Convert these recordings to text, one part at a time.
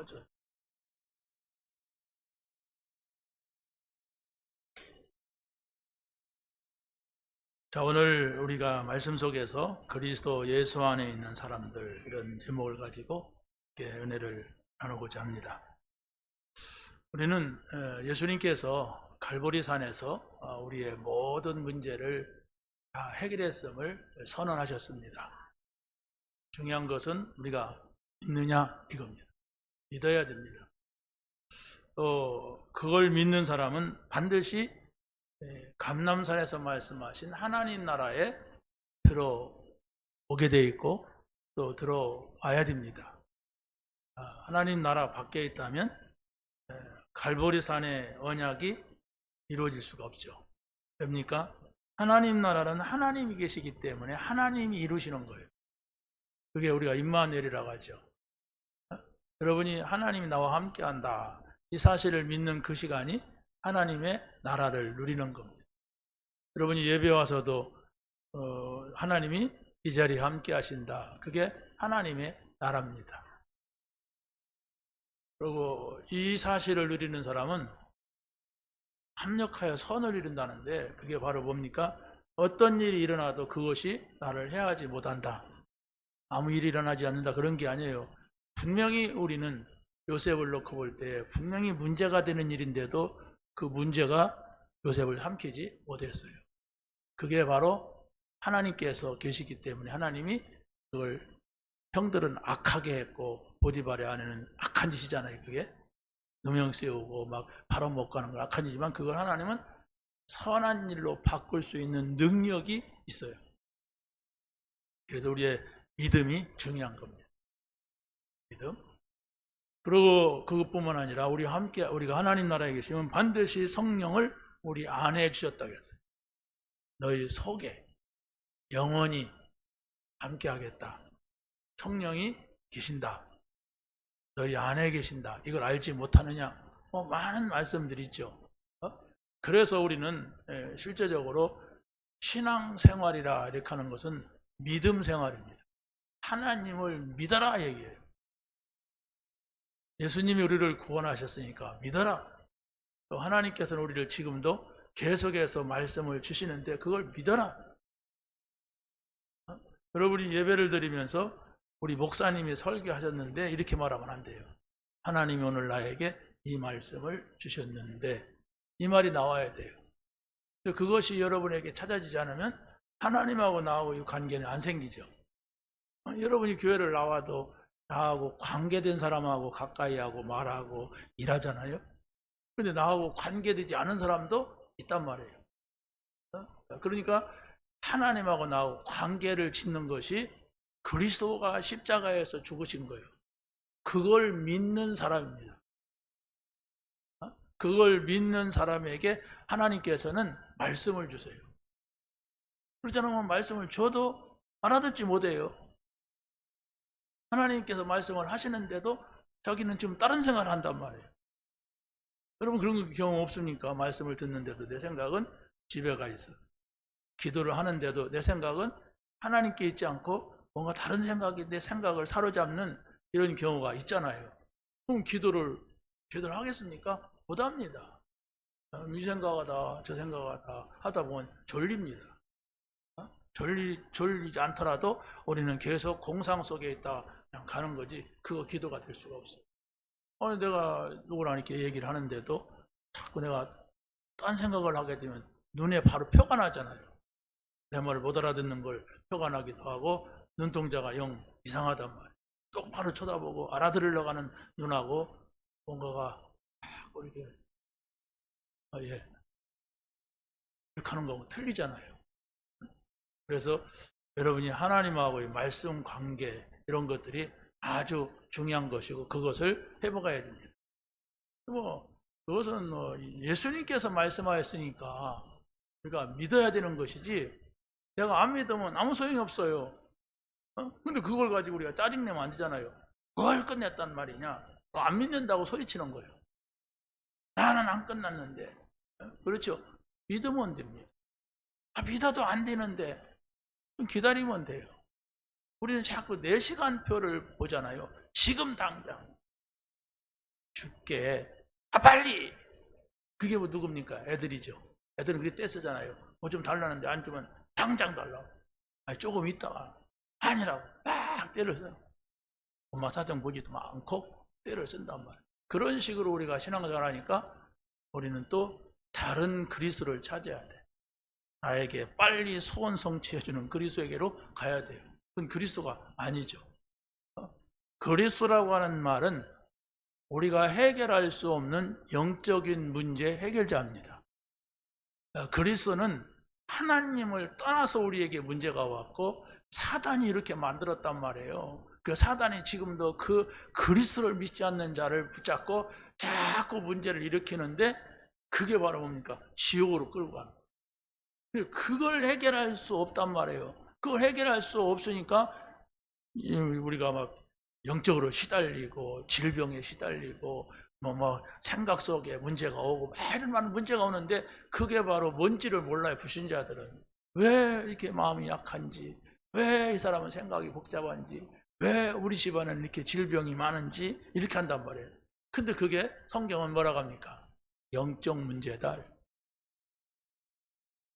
꺼져. 자, 오늘 우리가 말씀 속에서 그리스도 예수 안에 있는 사람들, 이런 제목을 가지고 이렇게 은혜를 나누고자 합니다. 우리는 예수님께서 갈보리산에서 우리의 모든 문제를 다 해결했음을 선언하셨습니다. 중요한 것은 우리가 믿느냐 이겁니다. 믿어야 됩니다. 또 그걸 믿는 사람은 반드시 감람산에서 말씀하신 하나님 나라에 들어오게 되어 있고 또 들어와야 됩니다. 하나님 나라 밖에 있다면 갈보리산의 언약이 이루어질 수가 없죠. 됩니까? 하나님 나라는 하나님이 계시기 때문에 하나님이 이루시는 거예요. 그게 우리가 임마누엘이라고 하죠. 여러분이 하나님이 나와 함께한다, 이 사실을 믿는 그 시간이 하나님의 나라를 누리는 겁니다. 여러분이 예배 와서도 하나님이 이 자리에 함께 하신다, 그게 하나님의 나라입니다. 그리고 이 사실을 누리는 사람은 합력하여 선을 이룬다는데, 그게 바로 뭡니까? 어떤 일이 일어나도 그것이 나를 해하지 못한다, 아무 일이 일어나지 않는다, 그런 게 아니에요. 분명히 우리는 요셉을 놓고 볼 때 분명히 문제가 되는 일인데도 그 문제가 요셉을 삼키지 못했어요. 그게 바로 하나님께서 계시기 때문에, 하나님이 그걸, 형들은 악하게 했고 보디발의 아내는 악한 짓이잖아요. 그게 누명 세우고 막 바로 못 가는 건 악한 짓이지만, 그걸 하나님은 선한 일로 바꿀 수 있는 능력이 있어요. 그래서 우리의 믿음이 중요한 겁니다. 믿음. 그리고 그것뿐만 아니라 우리가 하나님 나라에 계시면 반드시 성령을 우리 안에 주셨다고 했어요. 너희 속에 영원히 함께 하겠다. 성령이 계신다. 너희 안에 계신다. 이걸 알지 못하느냐? 많은 말씀들이 있죠. 그래서 우리는 실제적으로 신앙생활이라 이렇게 하는 것은 믿음 생활입니다. 하나님을 믿어라 얘기해요. 예수님이 우리를 구원하셨으니까 믿어라. 또 하나님께서는 우리를 지금도 계속해서 말씀을 주시는데 그걸 믿어라. 여러분이 예배를 드리면서 우리 목사님이 설교하셨는데 이렇게 말하면 안 돼요. 하나님이 오늘 나에게 이 말씀을 주셨는데, 이 말이 나와야 돼요. 그것이 여러분에게 찾아지지 않으면 하나님하고 나하고 이 관계는 안 생기죠. 여러분이 교회를 나와도 나하고 관계된 사람하고 가까이 하고 말하고 일하잖아요. 근데 나하고 관계되지 않은 사람도 있단 말이에요. 그러니까 하나님하고 나하고 관계를 짓는 것이 그리스도가 십자가에서 죽으신 거예요. 그걸 믿는 사람입니다. 그걸 믿는 사람에게 하나님께서는 말씀을 주세요. 그렇지 않으면 말씀을 줘도 알아듣지 못해요. 하나님께서 말씀을 하시는데도 자기는 지금 다른 생각을 한단 말이에요. 여러분 그런 경험 없습니까? 말씀을 듣는데도 내 생각은 집에 가 있어. 기도를 하는데도 내 생각은 하나님께 있지 않고 뭔가 다른 생각이 내 생각을 사로잡는 이런 경우가 있잖아요. 그럼 기도를 하겠습니까? 못합니다. 이 생각하다 저 생각하다 하다 보면 졸립니다. 졸리지 않더라도 우리는 계속 공상 속에 있다 그냥 가는 거지, 그거 기도가 될 수가 없어요. 내가 누구랑 이렇게 얘기를 하는데도 자꾸 내가 딴 생각을 하게 되면 눈에 바로 표가 나잖아요. 내 말을 못 알아듣는 걸 표가 나기도 하고, 눈동자가 영 이상하단 말이에요. 똑바로 쳐다보고 알아들으려고 하는 눈하고 뭔가가 자꾸 이렇게 이렇게 하는 거하고 틀리잖아요. 그래서 여러분이 하나님하고의 말씀 관계, 이런 것들이 아주 중요한 것이고 그것을 회복해야 됩니다. 그것은 예수님께서 말씀하셨으니까 우리가 믿어야 되는 것이지, 내가 안 믿으면 아무 소용이 없어요. 근데 그걸 가지고 우리가 짜증내면 안 되잖아요. 뭘 끝냈단 말이냐? 안 믿는다고 소리치는 거예요. 나는 안 끝났는데. 그렇죠? 믿으면 됩니다. 믿어도 안 되는데 기다리면 돼요. 우리는 자꾸 내 시간표를 보잖아요. 지금 당장 줄게. 빨리. 그게 뭐 누굽니까? 애들이죠. 애들은 그게 떼쓰잖아요. 뭐 좀 달라는데 안 주면 당장 달라고. 조금 있다가 아니라고 막 때를 써요. 엄마 사정 보지도 않고 때를 쓴단 말이에요. 그런 식으로 우리가 신앙생활 하니까 우리는 또 다른 그리스도를 찾아야 돼. 나에게 빨리 소원 성취해주는 그리스도에게로 가야 돼요. 그건 그리스도가 아니죠. 그리스도라고 하는 말은 우리가 해결할 수 없는 영적인 문제 해결자입니다. 그리스도는 하나님을 떠나서 우리에게 문제가 왔고 사단이 이렇게 만들었단 말이에요. 그 사단이 지금도 그 그리스도를 믿지 않는 자를 붙잡고 자꾸 문제를 일으키는데 그게 바로 뭡니까? 지옥으로 끌고 가는 거예요. 그걸 해결할 수 없단 말이에요. 그걸 해결할 수 없으니까 우리가 막 영적으로 시달리고 질병에 시달리고 뭐 생각 속에 문제가 오고 많은 문제가 오는데 그게 바로 뭔지를 몰라요. 불신자들은 왜 이렇게 마음이 약한지, 왜 이 사람은 생각이 복잡한지, 왜 우리 집안은 이렇게 질병이 많은지 이렇게 한단 말이에요. 근데 그게 성경은 뭐라고 합니까? 영적 문제다.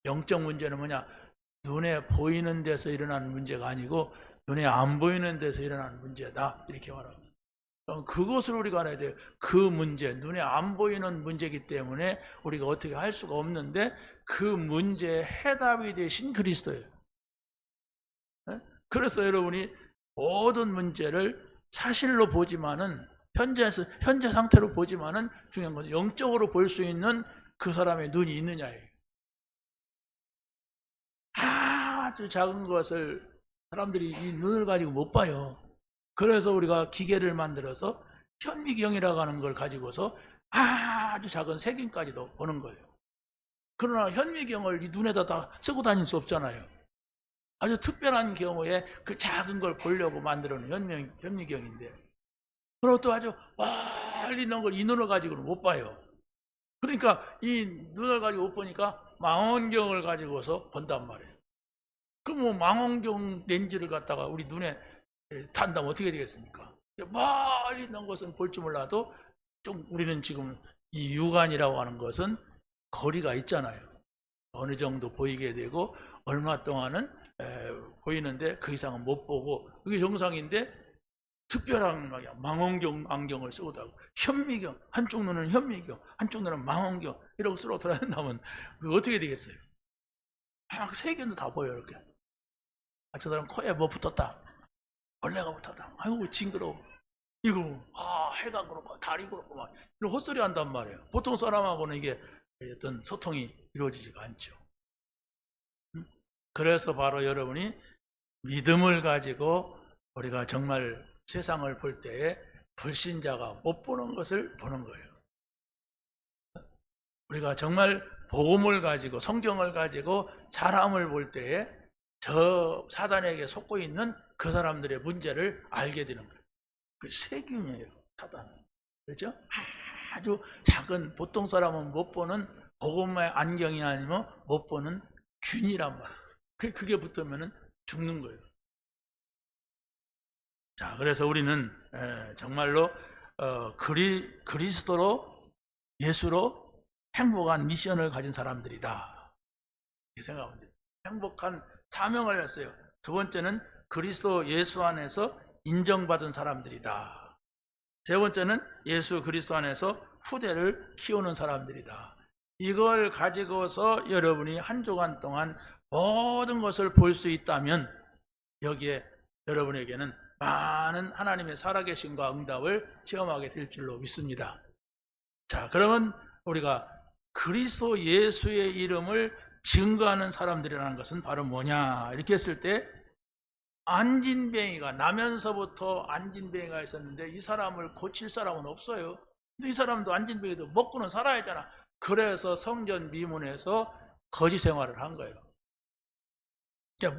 영적 문제는 뭐냐? 눈에 보이는 데서 일어나는 문제가 아니고 눈에 안 보이는 데서 일어나는 문제다. 이렇게 말합니다. 그것을 우리가 알아야 돼요. 그 문제, 눈에 안 보이는 문제이기 때문에 우리가 어떻게 할 수가 없는데 그 문제의 해답이 되신 그리스도예요. 그래서 여러분이 모든 문제를 사실로 보지만은 현재 상태로 보지만은 중요한 건 영적으로 볼 수 있는 그 사람의 눈이 있느냐예요. 아주 작은 것을 사람들이 이 눈을 가지고 못 봐요. 그래서 우리가 기계를 만들어서 현미경이라고 하는 걸 가지고서 아주 작은 색인까지도 보는 거예요. 그러나 현미경을 이 눈에다 다 쓰고 다닐 수 없잖아요. 아주 특별한 경우에 그 작은 걸 보려고 만들어 놓은 현미경인데, 그리고 또 아주 멀리 있는 걸 이 눈을 가지고는 못 봐요. 그러니까 이 눈을 가지고 못 보니까 망원경을 가지고서 본단 말이에요. 그럼 뭐 망원경 렌즈를 갖다가 우리 눈에 단다면 어떻게 되겠습니까? 멀리 있는 것은 볼 줄 몰라도 좀 우리는 지금 이 육안이라고 하는 것은 거리가 있잖아요. 어느 정도 보이게 되고 얼마 동안은 보이는데 그 이상은 못 보고 그게 정상인데 특별한 망원경 안경을 쓰고 다고 현미경, 한쪽 눈은 현미경, 한쪽 눈은 망원경 이러고 쓰러 돌아다닌다면 어떻게 되겠어요? 막 세 개는 다 보여요. 이렇게. 저 사람 코에 뭐 붙었다, 벌레가 붙었다, 아이고 징그러워, 이거 해가 그렇고 달이 그렇고 막 이런 헛소리 한단 말이에요. 보통 사람하고는 이게 어떤 소통이 이루어지지가 않죠. 그래서 바로 여러분이 믿음을 가지고 우리가 정말 세상을 볼 때에 불신자가 못 보는 것을 보는 거예요. 우리가 정말 복음을 가지고 성경을 가지고 사람을 볼 때에 저 사단에게 속고 있는 그 사람들의 문제를 알게 되는 거예요. 그 세균이에요, 사단은. 그렇죠? 아주 작은 보통 사람은 못 보는 복음의 안경이 아니면 못 보는 균이란 말이에요. 그게 붙으면 죽는 거예요. 자, 그래서 우리는 정말로 그리스도로, 예수로 행복한 미션을 가진 사람들이다 이렇게 생각합니다. 행복한 사명을 했어요. 두 번째는 그리스도 예수 안에서 인정받은 사람들이다. 세 번째는 예수 그리스도 안에서 후대를 키우는 사람들이다. 이걸 가지고서 여러분이 한 주간 동안 모든 것을 볼 수 있다면 여기에 여러분에게는 많은 하나님의 살아계심과 응답을 체험하게 될 줄로 믿습니다. 자, 그러면 우리가 그리스도 예수의 이름을 증거하는 사람들이라는 것은 바로 뭐냐 이렇게 했을 때, 안진뱅이가 나면서부터 안진뱅이가 있었는데 이 사람을 고칠 사람은 없어요. 근데 이 사람도 안진뱅이도 먹고는 살아야 하잖아. 그래서 성전 미문에서 거지 생활을 한 거예요.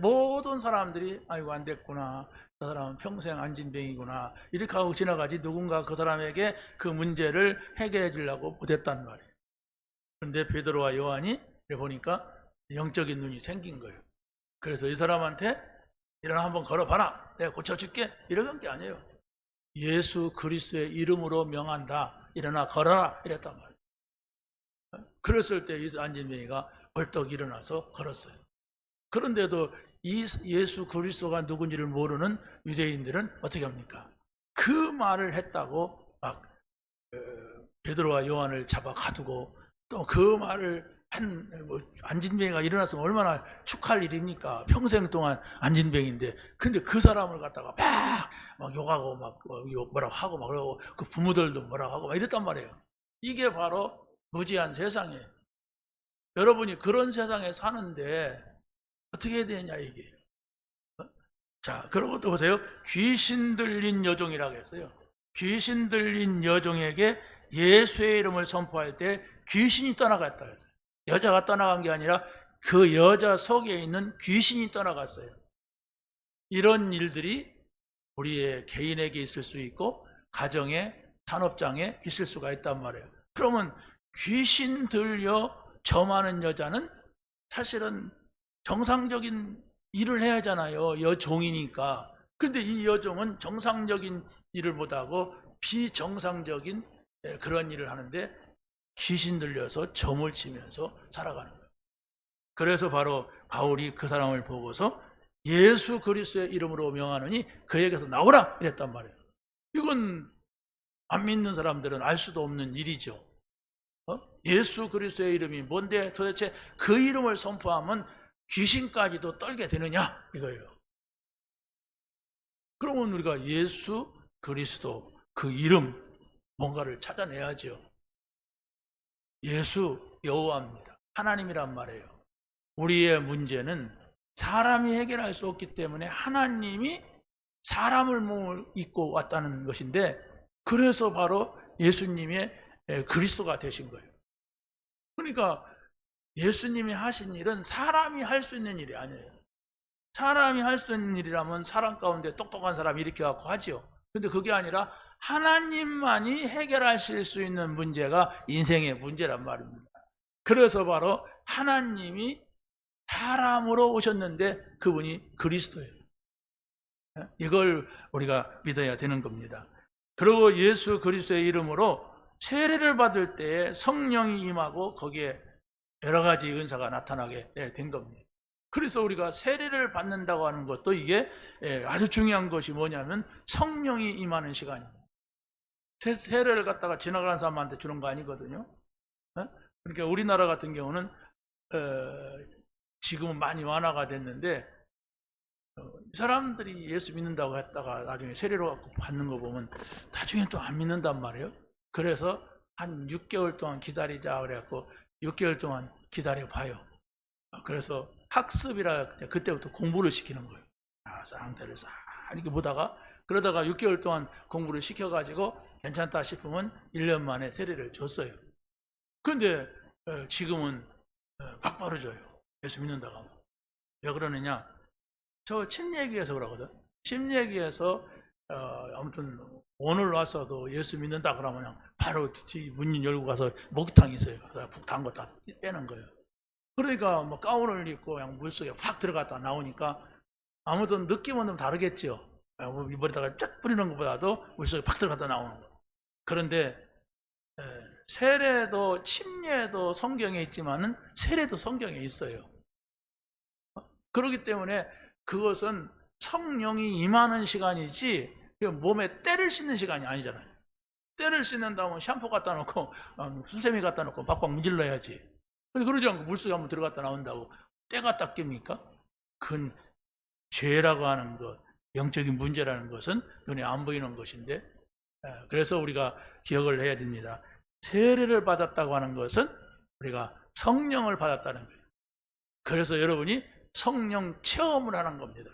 모든 사람들이 아이고 안 됐구나, 그 사람은 평생 안진뱅이구나 이렇게 하고 지나가지 누군가 그 사람에게 그 문제를 해결해 주려고 못했단 말이에요. 그런데 베드로와 요한이 보니까 영적인 눈이 생긴 거예요. 그래서 이 사람한테 일어나 한번 걸어봐라, 내가 고쳐줄게 이러는 게 아니에요. 예수 그리스도의 이름으로 명한다. 일어나 걸어라. 이랬단 말이에요. 그랬을 때 안진뱅이가 벌떡 일어나서 걸었어요. 그런데도 이 예수 그리스도가 누군지를 모르는 유대인들은 어떻게 합니까? 그 말을 했다고 막 베드로와 요한을 잡아 가두고, 또 그 말을 한 안진뱅이가 일어났으면 얼마나 축하할 일입니까? 평생 동안 안진뱅인데. 근데 그 사람을 갖다가 막 욕하고 막 뭐라고 하고 막 그러고, 그 부모들도 뭐라고 하고 막 이랬단 말이에요. 이게 바로 무지한 세상이에요. 여러분이 그런 세상에 사는데 어떻게 해야 되냐 이게. 자, 그러고 또 보세요. 귀신 들린 여종이라고 했어요. 귀신 들린 여종에게 예수의 이름을 선포할 때 귀신이 떠나갔다 했어요. 여자가 떠나간 게 아니라 그 여자 속에 있는 귀신이 떠나갔어요. 이런 일들이 우리의 개인에게 있을 수 있고 가정에, 산업장에 있을 수가 있단 말이에요. 그러면 귀신 들려 점하는 여자는 사실은 정상적인 일을 해야 하잖아요. 여종이니까. 근데 이 여종은 정상적인 일을 못하고 비정상적인 그런 일을 하는데 귀신 들려서 점을 치면서 살아가는 거예요. 그래서 바로 바울이 그 사람을 보고서 예수 그리스도의 이름으로 명하노니 그에게서 나오라 이랬단 말이에요. 이건 안 믿는 사람들은 알 수도 없는 일이죠. 예수 그리스도의 이름이 뭔데 도대체 그 이름을 선포하면 귀신까지도 떨게 되느냐 이거예요. 그러면 우리가 예수 그리스도 그 이름 뭔가를 찾아내야죠. 예수 여호와입니다. 하나님이란 말이에요. 우리의 문제는 사람이 해결할 수 없기 때문에 하나님이 사람을 몸을 입고 왔다는 것인데, 그래서 바로 예수님의 그리스도가 되신 거예요. 그러니까 예수님이 하신 일은 사람이 할 수 있는 일이 아니에요. 사람이 할 수 있는 일이라면 사람 가운데 똑똑한 사람이 일으켜갖고 하죠. 근데 그게 아니라 하나님만이 해결하실 수 있는 문제가 인생의 문제란 말입니다. 그래서 바로 하나님이 사람으로 오셨는데 그분이 그리스도예요. 이걸 우리가 믿어야 되는 겁니다. 그리고 예수 그리스도의 이름으로 세례를 받을 때에 성령이 임하고 거기에 여러 가지 은사가 나타나게 된 겁니다. 그래서 우리가 세례를 받는다고 하는 것도 이게 아주 중요한 것이 뭐냐면 성령이 임하는 시간입니다. 세례를 갖다가 지나가는 사람한테 주는 거 아니거든요. 그러니까 우리나라 같은 경우는 지금은 많이 완화가 됐는데, 사람들이 예수 믿는다고 했다가 나중에 세례로 갖고 받는 거 보면 나중에 또 안 믿는단 말이에요. 그래서 한 6개월 동안 기다리자 그래갖고 6개월 동안 기다려 봐요. 그래서 학습이라 그때부터 공부를 시키는 거예요. 상태를 싹 이렇게 보다가, 그러다가 6개월 동안 공부를 시켜가지고 괜찮다 싶으면 1년 만에 세례를 줬어요. 근데 지금은 막바로 줘요. 예수 믿는다고 하면. 왜 그러느냐? 저 침 얘기해서 그러거든. 침 얘기해서 아무튼 오늘 와서도 예수 믿는다 그러면 그냥 바로 문 열고 가서 목욕탕이 있어요. 푹 담고 다 빼는 거예요. 그러니까 뭐 가운을 입고 그냥 물속에 확 들어갔다 나오니까 아무튼 느낌은 좀 다르겠죠. 머리다가 쫙 뿌리는 것보다도 물속에 팍 들어갔다 나오는 거. 그런데 세례도 침례도 성경에 있지만은 세례도 성경에 있어요. 그렇기 때문에 그것은 성령이 임하는 시간이지 몸에 때를 씻는 시간이 아니잖아요. 때를 씻는다면 샴푸 갖다 놓고 수세미 갖다 놓고 박박 문질러야지. 그러지 않고 물속에 한번 들어갔다 나온다고 때가 닦입니까? 그건 죄라고 하는 것, 영적인 문제라는 것은 눈에 안 보이는 것인데, 그래서 우리가 기억을 해야 됩니다. 세례를 받았다고 하는 것은 우리가 성령을 받았다는 거예요. 그래서 여러분이 성령 체험을 하는 겁니다.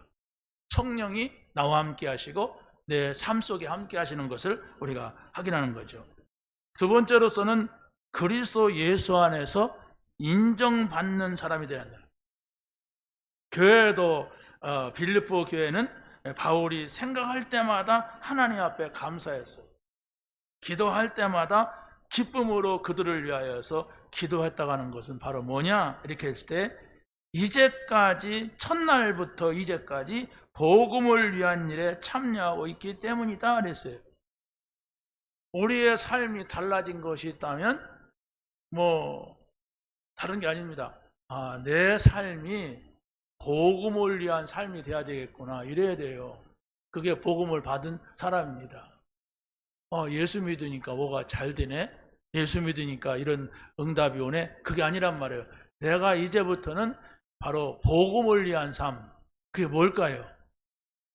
성령이 나와 함께 하시고 내 삶 속에 함께 하시는 것을 우리가 확인하는 거죠. 두 번째로서는 그리스도 예수 안에서 인정받는 사람이 되어야 한다. 교회도 빌립보 교회는 바울이 생각할 때마다 하나님 앞에 감사했어요. 기도할 때마다 기쁨으로 그들을 위하여서 기도했다고 하는 것은 바로 뭐냐? 이렇게 했을 때 이제까지 첫날부터 이제까지 복음을 위한 일에 참여하고 있기 때문이다 그랬어요. 우리의 삶이 달라진 것이 있다면 뭐 다른 게 아닙니다. 내 삶이 복음을 위한 삶이 돼야 되겠구나, 이래야 돼요. 그게 복음을 받은 사람입니다. 예수 믿으니까 뭐가 잘 되네? 예수 믿으니까 이런 응답이 오네? 그게 아니란 말이에요. 내가 이제부터는 바로 복음을 위한 삶. 그게 뭘까요?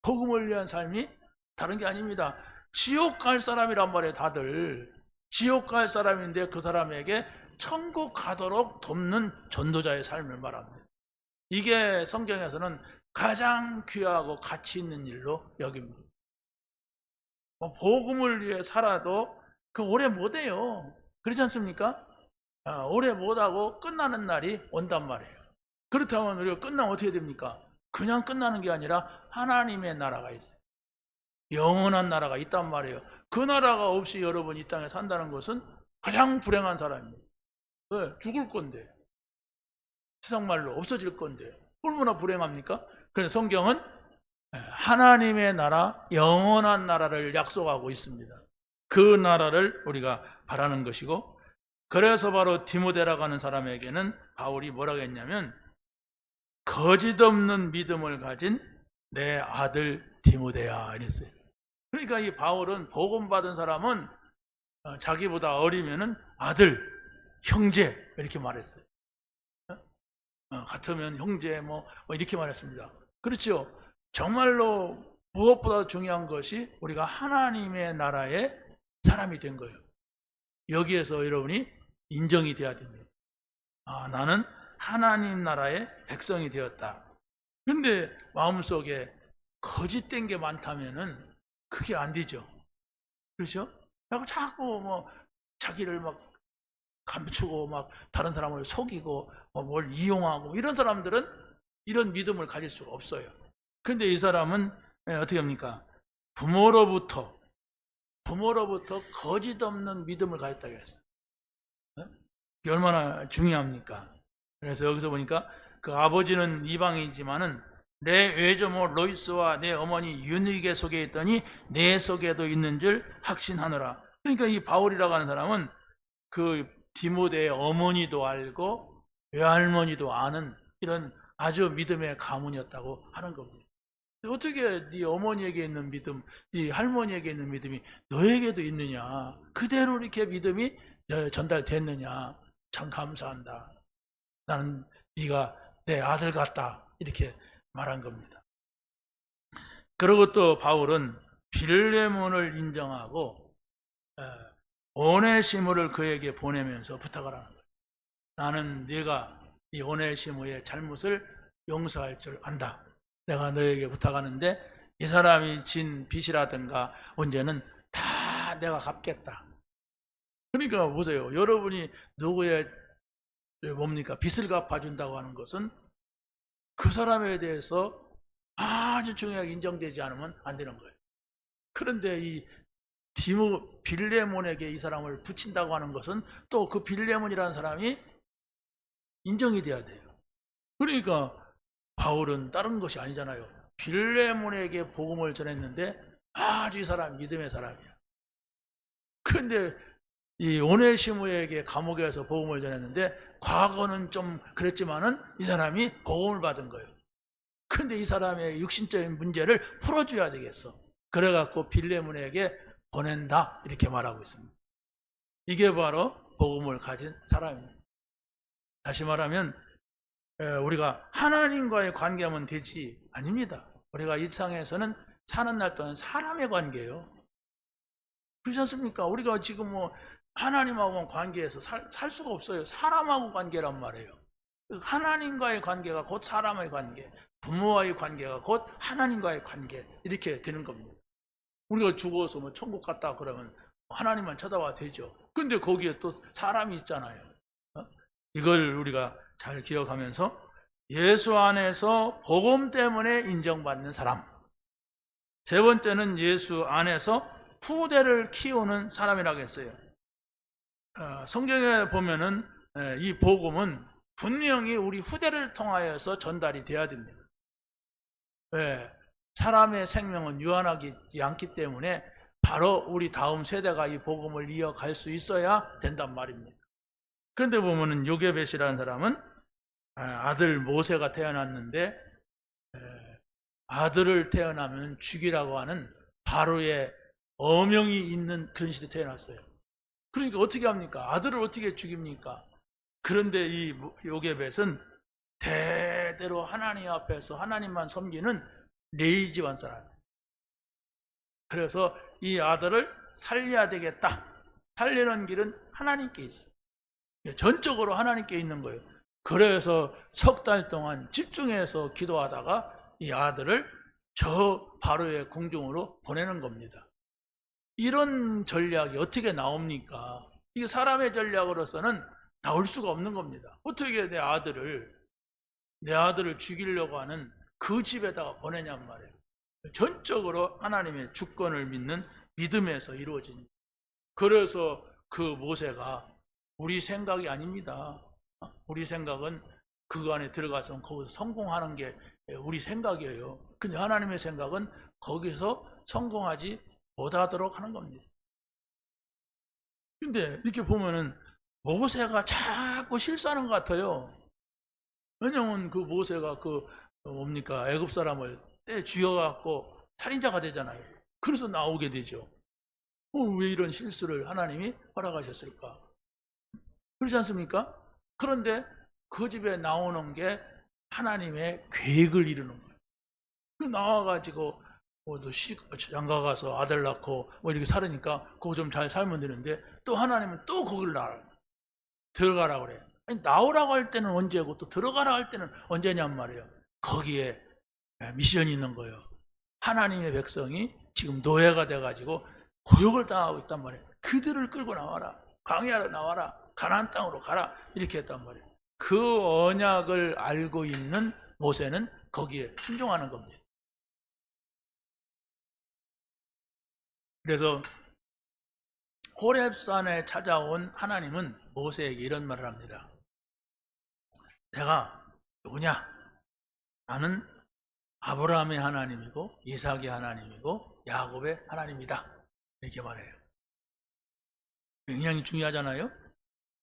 복음을 위한 삶이 다른 게 아닙니다. 지옥 갈 사람이란 말이에요. 다들 지옥 갈 사람인데 그 사람에게 천국 가도록 돕는 전도자의 삶을 말합니다. 이게 성경에서는 가장 귀하고 가치 있는 일로 여깁니다. 복음을 위해 살아도 그 오래 못해요. 그렇지 않습니까? 오래 못하고 끝나는 날이 온단 말이에요. 그렇다면 우리가 끝나면 어떻게 됩니까? 그냥 끝나는 게 아니라 하나님의 나라가 있어요. 영원한 나라가 있단 말이에요. 그 나라가 없이 여러분 이 땅에 산다는 것은 가장 불행한 사람입니다. 왜? 죽을 건데, 세상 말로 없어질 건데 얼마나 불행합니까? 그래서 성경은 하나님의 나라, 영원한 나라를 약속하고 있습니다. 그 나라를 우리가 바라는 것이고, 그래서 바로 디모데라고 하는 사람에게는 바울이 뭐라고 했냐면 거짓 없는 믿음을 가진 내 아들 디모데야 이랬어요. 그러니까 이 바울은 복음 받은 사람은 자기보다 어리면은 아들, 형제 이렇게 말했어요. 같으면 형제 뭐 이렇게 말했습니다. 그렇죠? 정말로 무엇보다 중요한 것이 우리가 하나님의 나라의 사람이 된 거예요. 여기에서 여러분이 인정이 돼야 됩니다. 나는 하나님 나라의 백성이 되었다. 그런데 마음속에 거짓된 게 많다면은 그게 안 되죠. 그렇죠? 자꾸 뭐 자기를 막 감추고 막 다른 사람을 속이고 뭘 이용하고 이런 사람들은 이런 믿음을 가질 수가 없어요. 근데 이 사람은 어떻게 합니까? 부모로부터 거짓 없는 믿음을 가졌다고 했어요. 이게 얼마나 중요합니까? 그래서 여기서 보니까 그 아버지는 이방인이지만은 내 외조모 로이스와 내 어머니 유니게 속에 있더니 내 속에도 있는 줄 확신하노라. 그러니까 이 바울이라고 하는 사람은 그 디모데의 어머니도 알고 외할머니도 아는 이런 아주 믿음의 가문이었다고 하는 겁니다. 어떻게 네 어머니에게 있는 믿음, 네 할머니에게 있는 믿음이 너에게도 있느냐? 그대로 이렇게 믿음이 전달됐느냐? 참 감사한다. 나는 네가 내 아들 같다. 이렇게 말한 겁니다. 그리고 또 바울은 빌레몬을 인정하고 오네시모를 그에게 보내면서 부탁을 하는 거예요. 나는 네가 이 오네시모의 잘못을 용서할 줄 안다. 내가 너에게 부탁하는데 이 사람이 진 빚이라든가 문제는 다 내가 갚겠다. 그러니까 보세요. 여러분이 누구의 빚을 갚아준다고 하는 것은 그 사람에 대해서 아주 중요하게 인정되지 않으면 안 되는 거예요. 그런데 이 빌레몬에게 이 사람을 붙인다고 하는 것은 또 그 빌레몬이라는 사람이 인정이 돼야 돼요. 그러니까 바울은 다른 것이 아니잖아요. 빌레몬에게 복음을 전했는데 아주 이 사람 믿음의 사람이야. 그런데 이 오네시모에게 감옥에서 복음을 전했는데 과거는 좀 그랬지만은 이 사람이 복음을 받은 거예요. 그런데 이 사람의 육신적인 문제를 풀어줘야 되겠어. 그래갖고 빌레몬에게 보낸다 이렇게 말하고 있습니다. 이게 바로 복음을 가진 사람입니다. 다시 말하면 우리가 하나님과의 관계하면 되지 아닙니다. 우리가 이 세상에서는 사는 날 동안 사람의 관계예요. 그렇지 않습니까? 우리가 지금 뭐 하나님하고 관계에서 살 수가 없어요. 사람하고 관계란 말이에요. 하나님과의 관계가 곧 사람의 관계, 부모와의 관계가 곧 하나님과의 관계 이렇게 되는 겁니다. 우리가 죽어서 뭐 천국 갔다 그러면 하나님만 쳐다봐도 되죠. 근데 거기에 또 사람이 있잖아요. 이걸 우리가 잘 기억하면서 예수 안에서 복음 때문에 인정받는 사람. 세 번째는 예수 안에서 후대를 키우는 사람이라고 했어요. 성경에 보면은 이 복음은 분명히 우리 후대를 통하여서 전달이 돼야 됩니다. 왜? 사람의 생명은 유한하지 않기 때문에 바로 우리 다음 세대가 이 복음을 이어갈 수 있어야 된단 말입니다. 그런데 보면은 요게벳이라는 사람은 아들 모세가 태어났는데 아들을 태어나면 죽이라고 하는 바로의 어명이 있는 그런 시대에 태어났어요. 그러니까 어떻게 합니까? 아들을 어떻게 죽입니까? 그런데 이 요게벳은 대대로 하나님 앞에서 하나님만 섬기는 레위 집안 사람. 그래서 이 아들을 살려야 되겠다. 살리는 길은 하나님께 있어요. 전적으로 하나님께 있는 거예요. 그래서 석 달 동안 집중해서 기도하다가 이 아들을 저 바로의 궁중으로 보내는 겁니다. 이런 전략이 어떻게 나옵니까? 이게 사람의 전략으로서는 나올 수가 없는 겁니다. 어떻게 내 아들을 죽이려고 하는 그 집에다가 보내냔 말이에요. 전적으로 하나님의 주권을 믿는 믿음에서 이루어집니다. 그래서 그 모세가 우리 생각이 아닙니다. 우리 생각은 그 안에 들어가서 거기서 성공하는 게 우리 생각이에요. 근데 하나님의 생각은 거기서 성공하지 못하도록 하는 겁니다. 근데 이렇게 보면은 모세가 자꾸 실수하는 것 같아요. 왜냐면 그 모세가 애굽 사람을 때 쥐어갖고 살인자가 되잖아요. 그래서 나오게 되죠. 왜 이런 실수를 하나님이 허락하셨을까? 그렇지 않습니까? 그런데 그 집에 나오는 게 하나님의 계획을 이루는 거예요. 나와가지고 장가 가서 아들 낳고 이렇게 살으니까 그거 좀 잘 살면 되는데 또 하나님은 또 거기를 들어가라고 그래요. 아니, 나오라고 할 때는 언제고 또 들어가라고 할 때는 언제냔 말이에요. 거기에 미션이 있는 거예요. 하나님의 백성이 지금 노예가 돼가지고 고역을 당하고 있단 말이에요. 그들을 끌고 나와라. 광야로 나와라. 가나안 땅으로 가라. 이렇게 했단 말이에요. 그 언약을 알고 있는 모세는 거기에 순종하는 겁니다. 그래서 호렙산에 찾아온 하나님은 모세에게 이런 말을 합니다. 내가 누구냐? 나는 아브라함의 하나님이고 이삭의 하나님이고 야곱의 하나님이다. 이렇게 말해요. 굉장히 중요하잖아요.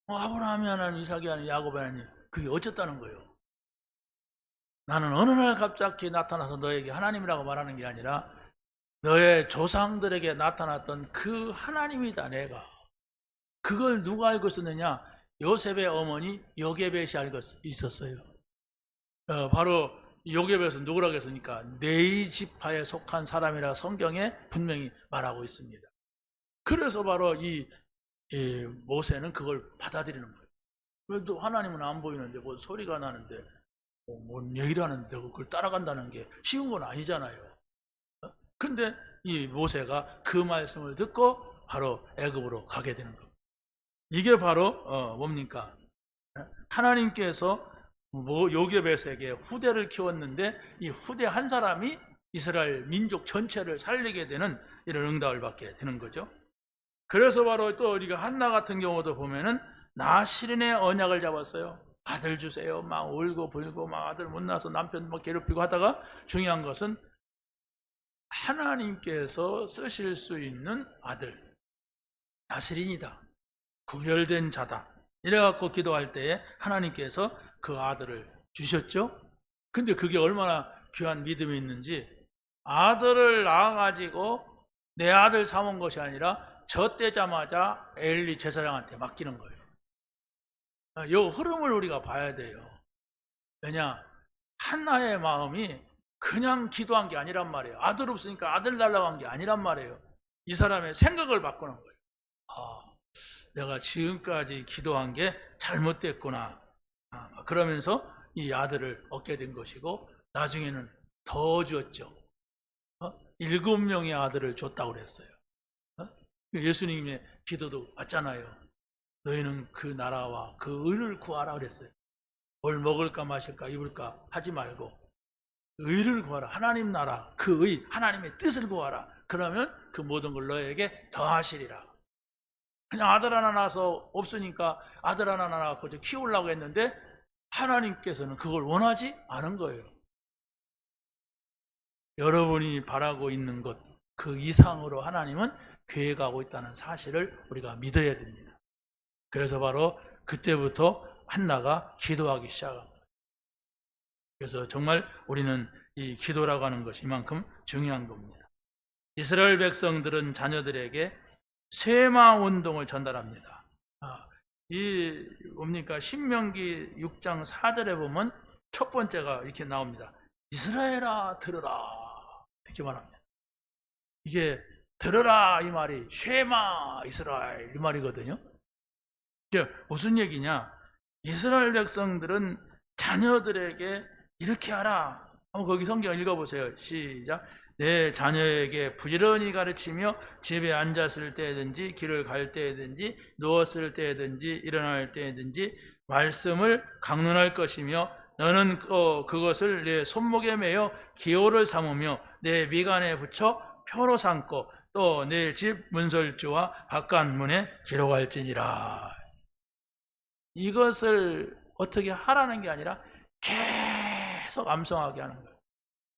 아브라함의 하나님, 이삭의 하나님, 야곱의 하나님, 그게 어쨌다는 거예요. 나는 어느 날 갑자기 나타나서 너에게 하나님이라고 말하는 게 아니라 너의 조상들에게 나타났던 그 하나님이다. 내가 그걸 누가 알고 있었느냐? 요셉의 어머니 요게벳이 알고 있었어요. 바로 요게벳은 누구라고 했습니까? 네이 지파에 속한 사람이라 성경에 분명히 말하고 있습니다. 그래서 바로 이 모세는 그걸 받아들이는 거예요. 왜 또 하나님은 안 보이는데 뭐 소리가 나는데 뭔 얘기를 하는데 그걸 따라간다는 게 쉬운 건 아니잖아요. 근데 이 모세가 그 말씀을 듣고 바로 애굽으로 가게 되는 겁니다. 이게 바로 뭡니까? 하나님께서 요게벳에게 후대를 키웠는데 이 후대 한 사람이 이스라엘 민족 전체를 살리게 되는 이런 응답을 받게 되는 거죠. 그래서 바로 또 우리가 한나 같은 경우도 보면은 나실인의 언약을 잡았어요. 아들 주세요. 막 울고 불고 막 아들 못 낳아서 남편 막 괴롭히고 하다가 중요한 것은 하나님께서 쓰실 수 있는 아들, 나실인이다. 구별된 자다. 이래갖고 기도할 때에 하나님께서 그 아들을 주셨죠. 근데 그게 얼마나 귀한 믿음이 있는지 아들을 낳아가지고 내 아들 삼은 것이 아니라 젖되자마자 엘리 제사장한테 맡기는 거예요. 이 흐름을 우리가 봐야 돼요. 왜냐? 한나의 마음이 그냥 기도한 게 아니란 말이에요. 아들 없으니까 아들 달라고 한 게 아니란 말이에요. 이 사람의 생각을 바꾸는 거예요. 내가 지금까지 기도한 게 잘못됐구나. 그러면서 이 아들을 얻게 된 것이고 나중에는 더 줬죠. 7명의 아들을 줬다고 그랬어요. 예수님의 기도도 봤잖아요. 너희는 그 나라와 그 의를 구하라 그랬어요. 뭘 먹을까 마실까 입을까 하지 말고 의를 구하라. 하나님 나라 그 의, 하나님의 뜻을 구하라. 그러면 그 모든 걸 너에게 더하시리라. 그냥 아들 하나 낳아서 없으니까 아들 하나 낳고 키우려고 했는데 하나님께서는 그걸 원하지 않은 거예요. 여러분이 바라고 있는 것, 그 이상으로 하나님은 계획하고 있다는 사실을 우리가 믿어야 됩니다. 그래서 바로 그때부터 한나가 기도하기 시작합니다. 그래서 정말 우리는 이 기도라고 하는 것이 이만큼 중요한 겁니다. 이스라엘 백성들은 자녀들에게 쇠마 운동을 전달합니다. 이 뭡니까? 신명기 6장 4절에 보면 첫 번째가 이렇게 나옵니다. 이스라엘아 들으라 이렇게 말합니다. 이게 들으라 이 말이 쉐마 이스라엘 이 말이거든요. 이게 무슨 얘기냐? 이스라엘 백성들은 자녀들에게 이렇게 하라. 한번 거기 성경 읽어보세요. 시작. 내 자녀에게 부지런히 가르치며 집에 앉았을 때든지 길을 갈 때든지 누웠을 때든지 일어날 때든지 말씀을 강론할 것이며 너는 그것을 내 손목에 매어 기호를 삼으며 내 미간에 붙여 표로 삼고 또 내 집 문설주와 바깥문에 기록할지니라. 이것을 어떻게 하라는 게 아니라 계속 암송하게 하는 거예요.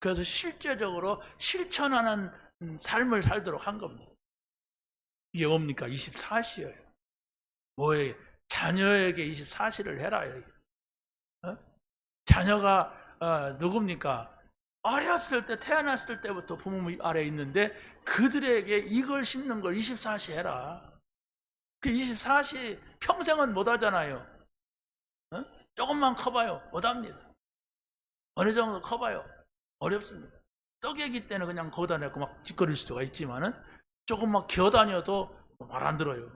그래서 실제적으로 실천하는 삶을 살도록 한 겁니다. 이게 뭡니까? 24시예요. 뭐예요? 자녀에게 24시를 해라. 자녀가 누굽니까? 어렸을 때, 태어났을 때부터 부모 아래에 있는데 그들에게 이걸 심는 걸 24시 해라. 그 24시 평생은 못 하잖아요. 조금만 커봐요. 못 합니다. 어느 정도 커봐요. 어렵습니다. 떡애기 때는 그냥 거기다 내고 막 짓거릴 수가 있지만은 조금 막 기어다녀도 말 안 들어요.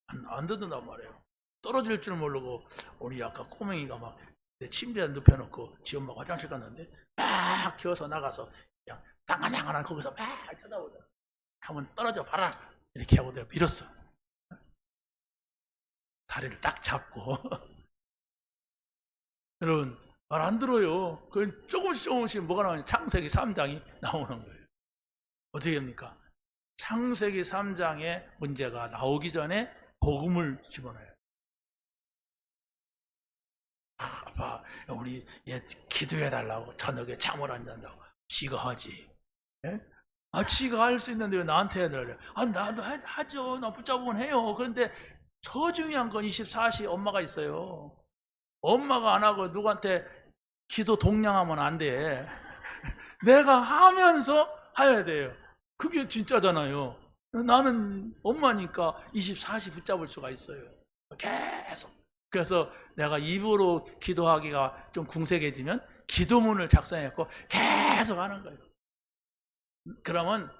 안 듣는단 말이에요. 떨어질 줄 모르고 우리 아까 꼬맹이가 막 내 침대에 눕혀놓고 지 엄마 화장실 갔는데 막 기어서 나가서 그냥 땅한땅한 거기서 막 쳐다보더라. 가면 떨어져 봐라 이렇게 하고 내가 밀었어. 다리를 딱 잡고 여러분 말 안 들어요. 그 조금씩 뭐가 나오냐? 창세기 3장이 나오는 거예요. 어떻게 됩니까? 창세기 3장의 문제가 나오기 전에 복음을 집어넣어요. 아빠, 우리 얘 기도해달라고 저녁에 잠을 안 잔다고. 지가 하지. 예? 지가 할 수 있는데 왜 나한테 해달래? 나도 하죠. 나 붙잡으면 해요. 그런데 더 중요한 건 24시 엄마가 있어요. 엄마가 안 하고 누구한테 기도 동냥하면 안 돼. 내가 하면서 해야 돼요. 그게 진짜잖아요. 나는 엄마니까 24시 붙잡을 수가 있어요. 계속. 그래서 내가 입으로 기도하기가 좀 궁색해지면 기도문을 작성했고 계속 하는 거예요. 그러면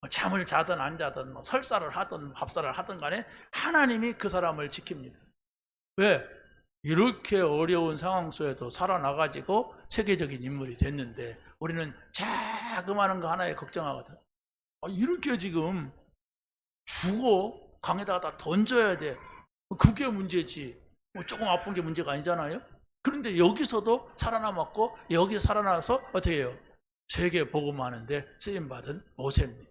잠을 자든 안 자든 설사를 하든 밥사를 하든 간에 하나님이 그 사람을 지킵니다. 왜? 이렇게 어려운 상황 속에도 살아나가지고 세계적인 인물이 됐는데 우리는 자그마한 거 하나에 걱정하거든. 이렇게 지금 죽어 강에다가 다 던져야 돼. 그게 문제지. 조금 아픈 게 문제가 아니잖아요. 그런데 여기서도 살아남았고 여기 살아나서 어떻게 해요? 세계 복음하는데 쓰임받은 모세입니다.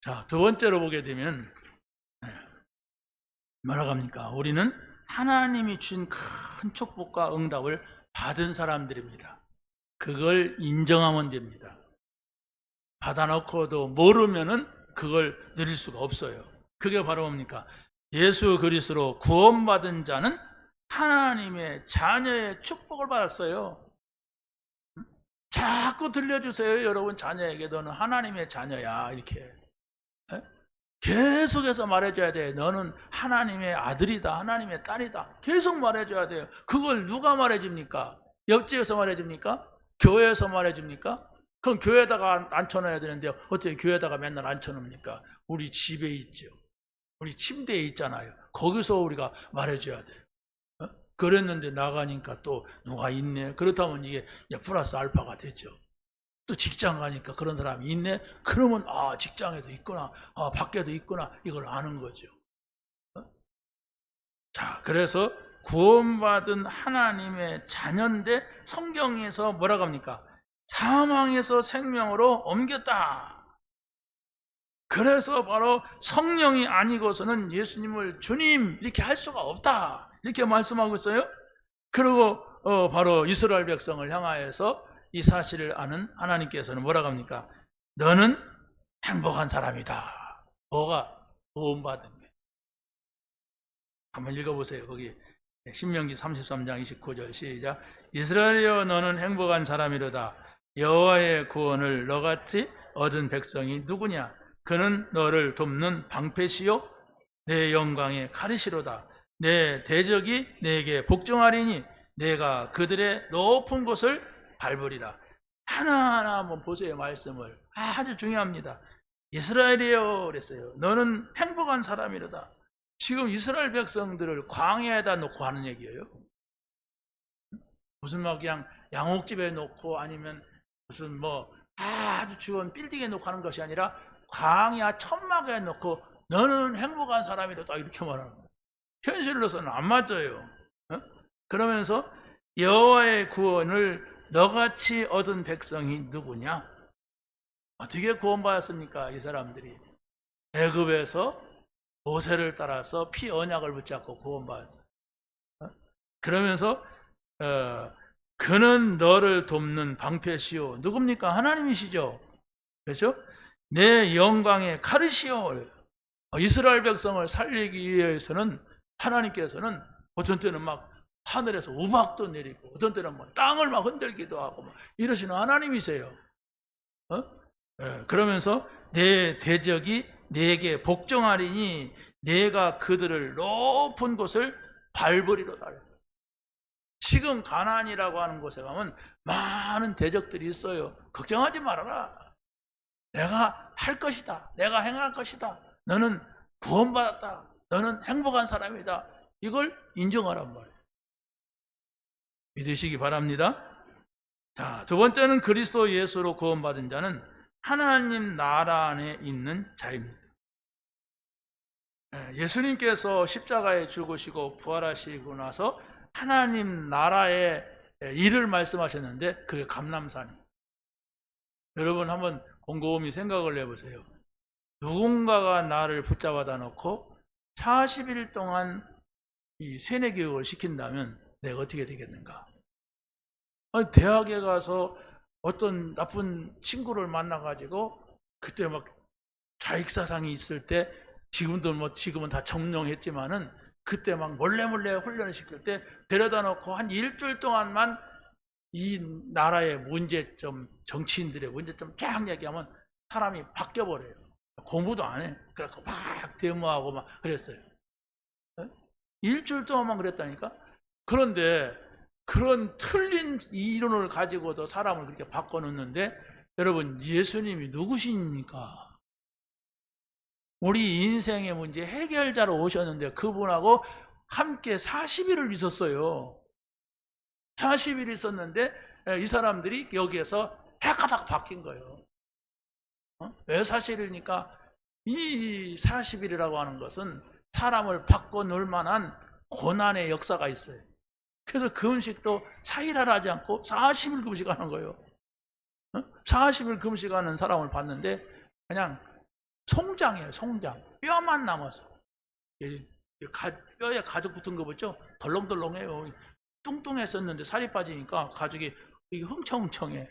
자, 두 번째로 보게 되면 뭐라고 합니까? 우리는 하나님이 주신 큰 축복과 응답을 받은 사람들입니다. 그걸 인정하면 됩니다. 받아놓고도 모르면은 그걸 누릴 수가 없어요. 그게 바로 뭡니까? 예수 그리스도로 구원받은 자는 하나님의 자녀의 축복을 받았어요. 자꾸 들려주세요. 여러분 자녀에게 너는 하나님의 자녀야. 이렇게 계속해서 말해줘야 돼. 너는 하나님의 아들이다. 하나님의 딸이다. 계속 말해줘야 돼요. 그걸 누가 말해줍니까? 옆집에서 말해줍니까? 교회에서 말해줍니까? 그럼 교회에다가 앉혀놔야 되는데요. 어떻게 교회에다가 맨날 앉혀놓습니까? 우리 집에 있죠. 우리 침대에 있잖아요. 거기서 우리가 말해줘야 돼요. 그랬는데 나가니까 또 누가 있네. 그렇다면 이게 플러스 알파가 되죠. 또 직장 가니까 그런 사람이 있네. 그러면 직장에도 있구나. 밖에도 있구나. 이걸 아는 거죠. 자, 그래서 구원받은 하나님의 자녀인데 성경에서 뭐라고 합니까? 사망에서 생명으로 옮겼다. 그래서 바로 성령이 아니고서는 예수님을 주님 이렇게 할 수가 없다. 이렇게 말씀하고 있어요. 그리고 바로 이스라엘 백성을 향하여서 이 사실을 아는 하나님께서는 뭐라고 합니까? 너는 행복한 사람이다. 뭐가? 구원받은 게. 한번 읽어보세요. 거기 신명기 33장 29절 시작. 이스라엘이여 너는 행복한 사람이로다. 여호와의 구원을 너같이 얻은 백성이 누구냐? 그는 너를 돕는 방패시요 내 영광의 카리시로다. 내 대적이 내게 복종하리니 내가 그들의 높은 곳을 밟으리라. 하나하나 한번 보세요. 말씀을. 아주 중요합니다. 이스라엘이여 그랬어요. 너는 행복한 사람이로다. 지금 이스라엘 백성들을 광야에다 놓고 하는 얘기예요. 무슨 막 그냥 양옥집에 놓고 아니면 무슨 뭐 아주 추운 빌딩에 놓고 하는 것이 아니라 광야 천막에 놓고 너는 행복한 사람이로다 이렇게 말하는 거예요. 현실로서는 안 맞아요. 그러면서 여호와의 구원을 너같이 얻은 백성이 누구냐? 어떻게 구원받았습니까? 이 사람들이 애굽에서 모세를 따라서 피 언약을 붙잡고 구원받았어요. 그러면서 그는 너를 돕는 방패시오. 누굽니까? 하나님이시죠. 그렇죠? 내 영광의 카르시오. 이스라엘 백성을 살리기 위해서는 하나님께서는 어떤 때는 막 하늘에서 우박도 내리고 어떤 때는 뭐 땅을 막 흔들기도 하고 막 이러시는 하나님이세요. 그러면서 내 대적이 내게 복종하리니 내가 그들을 높은 곳을 밟으리로다. 지금 가나안이라고 하는 곳에 가면 많은 대적들이 있어요. 걱정하지 말아라. 내가 할 것이다. 내가 행할 것이다. 너는 구원받았다. 너는 행복한 사람이다. 이걸 인정하란 말이에요. 믿으시기 바랍니다. 자, 두 번째는 그리스도 예수로 구원받은 자는 하나님 나라 안에 있는 자입니다. 예수님께서 십자가에 죽으시고 부활하시고 나서 하나님 나라의 일을 말씀하셨는데 그게 감람산입니다. 여러분 한번 곰곰이 생각을 해보세요. 누군가가 나를 붙잡아다 놓고 40일 동안 이 세뇌 교육을 시킨다면 내가 어떻게 되겠는가? 아니, 대학에 가서 어떤 나쁜 친구를 만나가지고 그때 막 자익사상이 있을 때 지금은 다 정령했지만은 그때 막 몰래 훈련을 시킬 때 데려다 놓고 한 일주일 동안만 이 나라의 문제점, 정치인들의 문제점 쫙 얘기하면 사람이 바뀌어버려요. 공부도 안 해. 그래서 막 데모하고 막 그랬어요. 일주일 동안만 그랬다니까? 그런데 그런 틀린 이론을 가지고도 사람을 그렇게 바꿔놓는데 여러분 예수님이 누구십니까? 우리 인생의 문제 해결자로 오셨는데 그분하고 함께 40일을 있었어요. 40일 있었는데 이 사람들이 여기에서 해가닥 바뀐 거예요. 왜 사실이니까 이 40일이라고 하는 것은 사람을 바꿔놓을 만한 고난의 역사가 있어요. 그래서 금식도 4일하라 하지 않고 40일 금식하는 거예요. 40일 금식하는 사람을 봤는데 그냥 송장이에요. 송장. 뼈만 남아서 뼈에 가죽 붙은 거 보죠? 덜렁덜렁해요. 뚱뚱했었는데 살이 빠지니까 가죽이 흥청흥청해.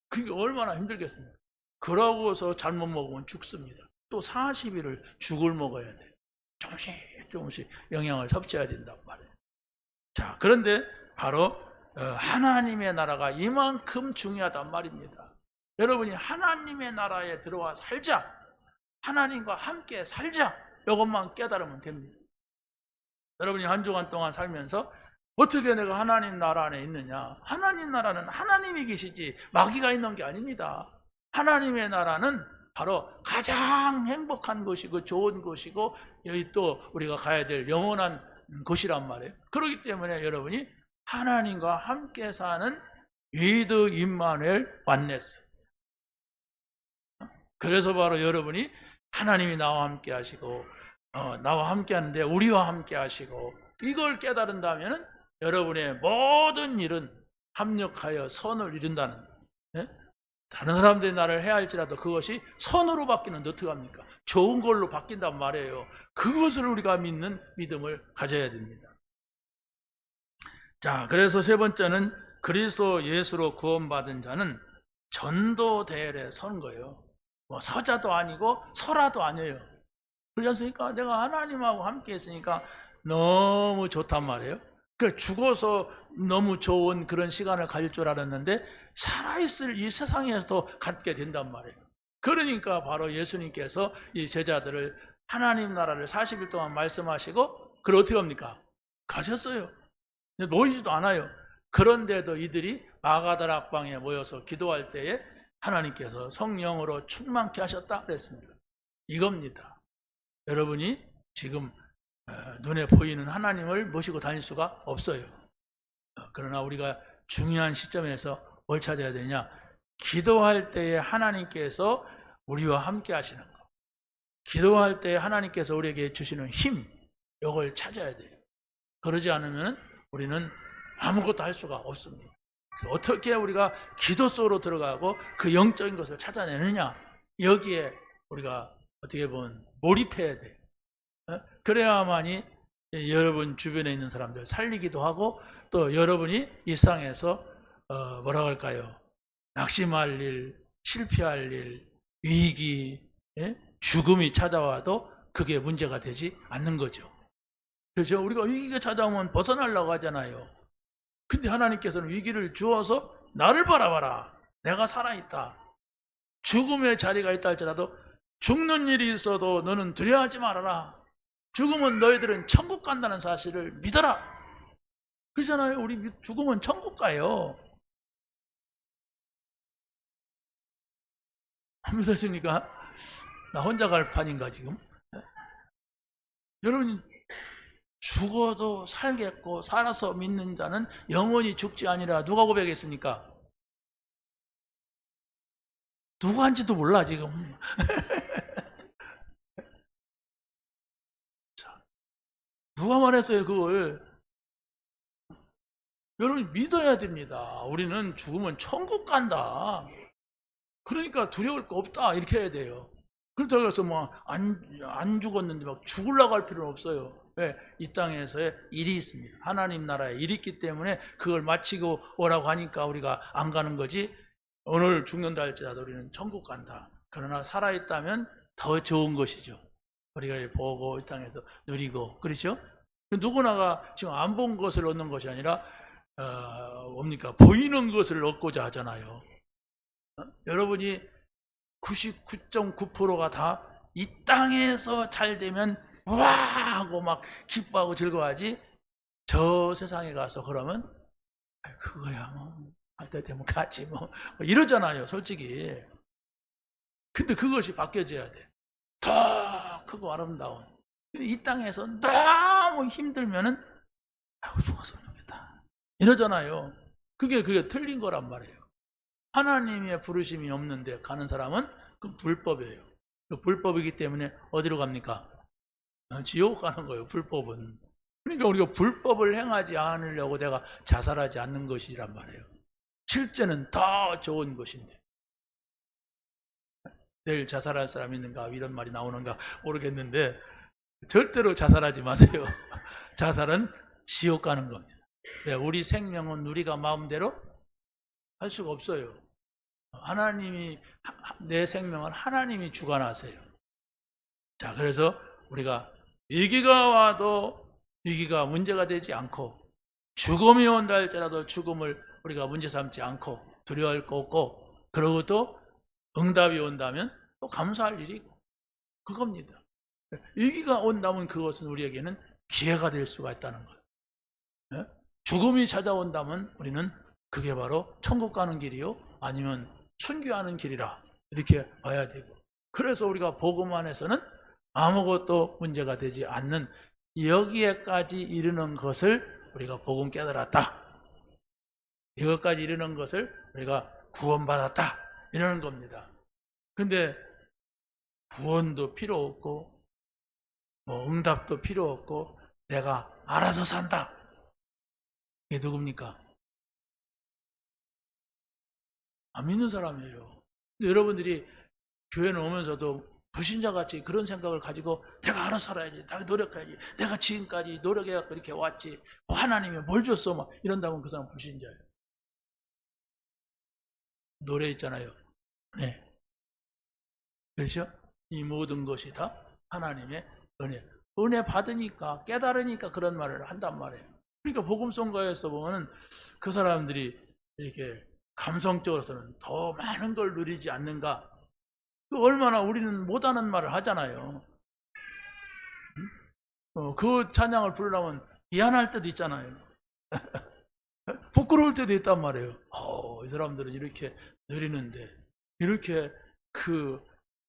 그게 얼마나 힘들겠습니까? 그러고서 잘못 먹으면 죽습니다. 또 40일을 죽을 먹어야 돼요. 조금씩 영양을 섭취해야 된단 말이에요. 자, 그런데 바로 하나님의 나라가 이만큼 중요하단 말입니다. 여러분이 하나님의 나라에 들어와 살자, 하나님과 함께 살자, 이것만 깨달으면 됩니다. 여러분이 한 주간 동안 살면서 어떻게 내가 하나님 나라 안에 있느냐? 하나님 나라는 하나님이 계시지 마귀가 있는 게 아닙니다. 하나님의 나라는 바로 가장 행복한 곳이고 좋은 곳이고 여기 또 우리가 가야 될 영원한 곳이란 말이에요. 그렇기 때문에 여러분이 하나님과 함께 사는 위드 임마누엘 완네스. 그래서 바로 여러분이 하나님이 나와 함께 하시고 나와 함께 하는데 우리와 함께 하시고 이걸 깨달은다면 여러분의 모든 일은 합력하여 선을 이룬다는, 다른 사람들이 나를 해할지라도 그것이 선으로 바뀌는데 어떡합니까? 좋은 걸로 바뀐단 말이에요. 그것을 우리가 믿는 믿음을 가져야 됩니다. 자, 그래서 세 번째는 그리스도 예수로 구원받은 자는 전도 대열에 선 거예요. 뭐 서자도 아니고 설화도 아니에요. 그렇지 않습니까? 내가 하나님하고 함께 했으니까 너무 좋단 말이에요. 그 죽어서 너무 좋은 그런 시간을 가질 줄 알았는데 살아있을 이 세상에서도 갖게 된단 말이에요. 그러니까 바로 예수님께서 이 제자들을 하나님 나라를 40일 동안 말씀하시고 그걸 어떻게 합니까? 가셨어요. 모이지도 않아요. 그런데도 이들이 마가다락방에 모여서 기도할 때에 하나님께서 성령으로 충만케 하셨다 그랬습니다. 이겁니다. 여러분이 지금 눈에 보이는 하나님을 모시고 다닐 수가 없어요. 그러나 우리가 중요한 시점에서 뭘 찾아야 되냐? 기도할 때에 하나님께서 우리와 함께 하시는 것, 기도할 때에 하나님께서 우리에게 주시는 힘, 이걸 찾아야 돼요. 그러지 않으면 우리는 아무것도 할 수가 없습니다. 어떻게 우리가 기도 속으로 들어가고 그 영적인 것을 찾아내느냐, 여기에 우리가 어떻게 보면 몰입해야 돼요. 그래야만이 여러분 주변에 있는 사람들 살리기도 하고, 또 여러분이 일상에서 뭐라고 할까요? 낙심할 일, 실패할 일, 위기, 죽음이 찾아와도 그게 문제가 되지 않는 거죠. 그렇죠? 우리가 위기가 찾아오면 벗어나려고 하잖아요. 근데 하나님께서는 위기를 주어서 나를 바라봐라, 내가 살아있다, 죽음의 자리가 있다 할지라도 죽는 일이 있어도 너는 두려워하지 말아라, 죽으면 너희들은 천국 간다는 사실을 믿어라. 그러잖아요. 우리 죽으면 천국 가요. 안 믿어집니까? 나 혼자 갈 판인가 지금? 여러분, 죽어도 살겠고 살아서 믿는 자는 영원히 죽지 아니라 누가 고백했습니까? 누가 한지도 몰라 지금. 누가 말했어요 그걸? 여러분 믿어야 됩니다. 우리는 죽으면 천국 간다, 그러니까 두려울 거 없다, 이렇게 해야 돼요. 그렇다고 해서 뭐 안 죽었는데 막 죽으려고 할 필요는 없어요. 왜? 이 땅에서의 일이 있습니다. 하나님 나라에 일이 있기 때문에 그걸 마치고 오라고 하니까 우리가 안 가는 거지. 오늘 죽는다 할지라도 우리는 천국 간다. 그러나 살아있다면 더 좋은 것이죠. 우리가 보고 이 땅에서 누리고, 그렇죠? 누구나가 지금 안 본 것을 얻는 것이 아니라 뭡니까? 보이는 것을 얻고자 하잖아요. 여러분이 99.9%가 다 이 땅에서 잘 되면 와 하고 막 기뻐하고 즐거워하지, 저 세상에 가서 그러면 그거야 뭐 할 때 되면 가지 뭐 이러잖아요 솔직히. 근데 그것이 바뀌어져야 돼. 더 크고 아름다운. 이 땅에서 너무 힘들면은 죽었으면 좋겠다 이러잖아요. 그게 틀린 거란 말이에요. 하나님의 부르심이 없는데 가는 사람은 그 불법이에요. 그 불법이기 때문에 어디로 갑니까? 지옥 가는 거예요, 불법은. 그러니까 우리가 불법을 행하지 않으려고 내가 자살하지 않는 것이란 말이에요. 실제는 더 좋은 것인데. 내일 자살할 사람 있는가 이런 말이 나오는가 모르겠는데 절대로 자살하지 마세요. 자살은 지옥 가는 겁니다. 우리 생명은 우리가 마음대로 할 수가 없어요. 하나님이, 내 생명은 하나님이 주관하세요. 자, 그래서 우리가 위기가 와도 위기가 문제가 되지 않고, 죽음이 온다 할지라도 죽음을 우리가 문제 삼지 않고 두려워할 거 없고, 그리고 또 응답이 온다면 또 감사할 일이고, 그겁니다. 위기가 온다면 그것은 우리에게는 기회가 될 수가 있다는 거예요. 죽음이 찾아온다면 우리는 그게 바로 천국 가는 길이요 아니면 순교하는 길이라 이렇게 봐야 되고, 그래서 우리가 복음 안에서는 아무것도 문제가 되지 않는 여기에까지 이르는 것을 우리가 복음 깨달았다, 이것까지 이르는 것을 우리가 구원받았다 이러는 겁니다. 근데 구원도 필요 없고 뭐 응답도 필요 없고 내가 알아서 산다, 이게 누굽니까? 안 믿는 사람이에요. 근데 여러분들이 교회는 오면서도 불신자같이 그런 생각을 가지고 내가 알아서 살아야지, 내가 노력해야지, 내가 지금까지 노력해갖고 이렇게 왔지, 뭐 하나님이 뭘 줬어 막 이런다면 그 사람 불신자예요. 노래 있잖아요. 네. 그렇죠? 이 모든 것이 다 하나님의 은혜. 은혜 받으니까, 깨달으니까 그런 말을 한단 말이에요. 그러니까 복음성가에서 보면은 그 사람들이 이렇게 감성적으로서는 더 많은 걸 누리지 않는가? 얼마나 우리는 못하는 말을 하잖아요. 그 찬양을 부르려면 미안할 때도 있잖아요. 부끄러울 때도 있단 말이에요. 이 사람들은 이렇게 누리는데, 이렇게 그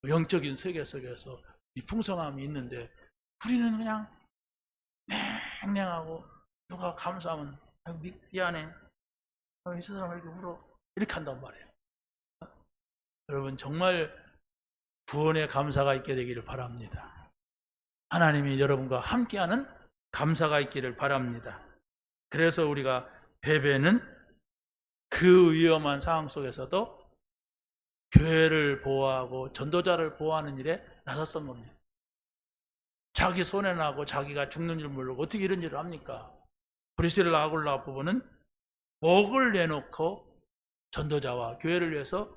영적인 세계 속에서 이 풍성함이 있는데, 우리는 그냥 냉랭하고, 누가 감사하면 미안해, 이 사람 왜 이렇게 울어, 이렇게 한단 말이에요. 여러분, 정말 구원의 감사가 있게 되기를 바랍니다. 하나님이 여러분과 함께하는 감사가 있기를 바랍니다. 그래서 우리가 베베는 그 위험한 상황 속에서도 교회를 보호하고 전도자를 보호하는 일에 나섰던 겁니다. 자기 손해나고 자기가 죽는 줄 모르고 어떻게 이런 일을 합니까? 브리스라 아굴라 부부는 목을 내놓고 전도자와 교회를 위해서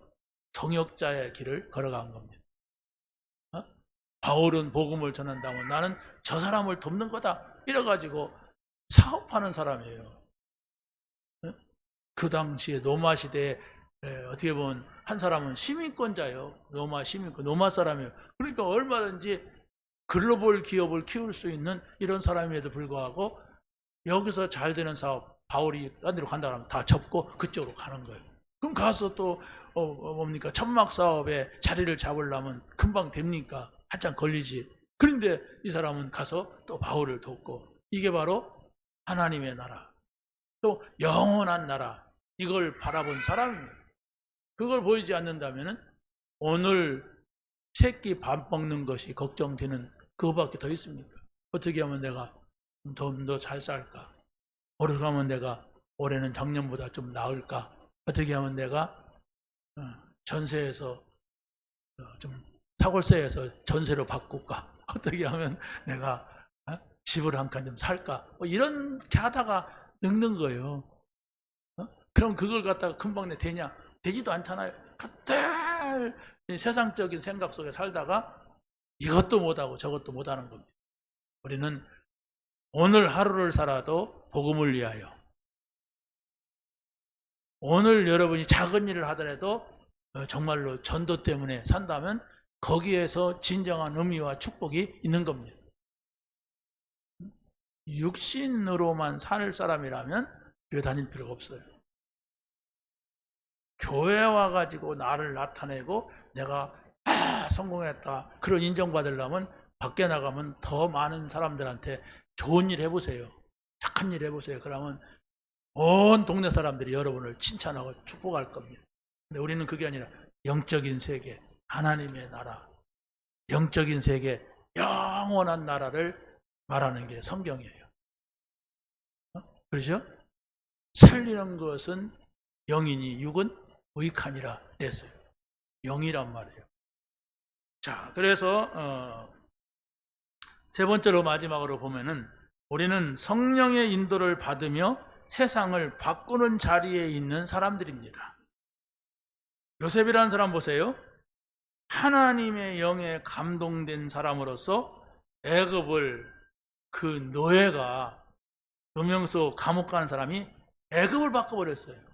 동역자의 길을 걸어간 겁니다. 바울은 복음을 전한다고 나는 저 사람을 돕는 거다 이래가지고 사업하는 사람이에요. 그 당시에 로마 시대에 어떻게 보면 한 사람은 시민권자예요. 로마 시민권, 로마 사람이에요. 그러니까 얼마든지 글로벌 기업을 키울 수 있는 이런 사람임에도 불구하고 여기서 잘 되는 사업, 바울이 딴 데로 간다 그러면 다 접고 그쪽으로 가는 거예요. 그럼 가서 또 뭡니까? 천막 사업에 자리를 잡으려면 금방 됩니까? 한참 걸리지. 그런데 이 사람은 가서 또 바울을 돕고, 이게 바로 하나님의 나라, 또 영원한 나라, 이걸 바라본 사람입니다. 그걸 보이지 않는다면 오늘 새끼 밥 먹는 것이 걱정되는 그거밖에 더 있습니까? 어떻게 하면 내가 좀 더 잘 살까? 어떻게 하면 내가 올해는 작년보다 좀 나을까? 어떻게 하면 내가 전세에서 좀 사골세에서 전세로 바꿀까? 어떻게 하면 내가 집을 한 칸 좀 살까? 이렇게 하다가 늙는 거예요. 그럼 그걸 갖다가 금방 되냐? 되지도 않잖아요. 그때 세상적인 생각 속에 살다가 이것도 못하고 저것도 못하는 겁니다. 우리는 오늘 하루를 살아도 복음을 위하여, 오늘 여러분이 작은 일을 하더라도 정말로 전도 때문에 산다면 거기에서 진정한 의미와 축복이 있는 겁니다. 육신으로만 살 사람이라면 교회 다닐 필요가 없어요. 교회 와가지고 나를 나타내고 내가 성공했다 그런 인정받으려면 밖에 나가면 더 많은 사람들한테 좋은 일 해보세요. 착한 일 해보세요. 그러면 온 동네 사람들이 여러분을 칭찬하고 축복할 겁니다. 근데 우리는 그게 아니라 영적인 세계, 하나님의 나라, 영적인 세계, 영원한 나라를 말하는 게 성경이에요. 그렇죠? 살리는 것은 영이니 육은 의익하니라 했어요. 영이란 말이에요. 자, 그래서 세 번째로 마지막으로 보면은 우리는 성령의 인도를 받으며 세상을 바꾸는 자리에 있는 사람들입니다. 요셉이라는 사람 보세요. 하나님의 영에 감동된 사람으로서 애굽을, 그 노예가 누명소 감옥 가는 사람이 애굽을 바꿔버렸어요.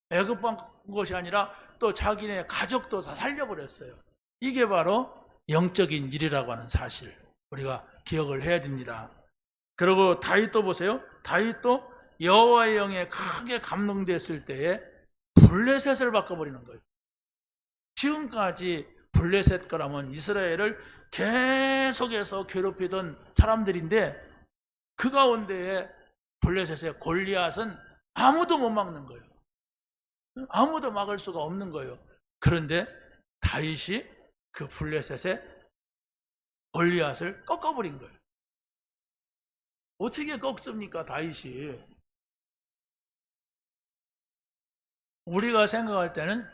애굽 바꾼 것이 아니라 또 자기네 가족도 다 살려버렸어요. 이게 바로 영적인 일이라고 하는 사실, 우리가 기억을 해야 됩니다. 그리고 다윗도 보세요. 다윗도 여호와의 영에 크게 감동됐을 때에 블레셋을 바꿔버리는 거예요. 지금까지 블레셋 거라면 이스라엘을 계속해서 괴롭히던 사람들인데 그 가운데에 블레셋의 골리앗은 아무도 못 막는 거예요. 아무도 막을 수가 없는 거예요. 그런데 다윗이 그 블레셋의 골리앗을 꺾어버린 거예요. 어떻게 꺾습니까, 다윗이? 우리가 생각할 때는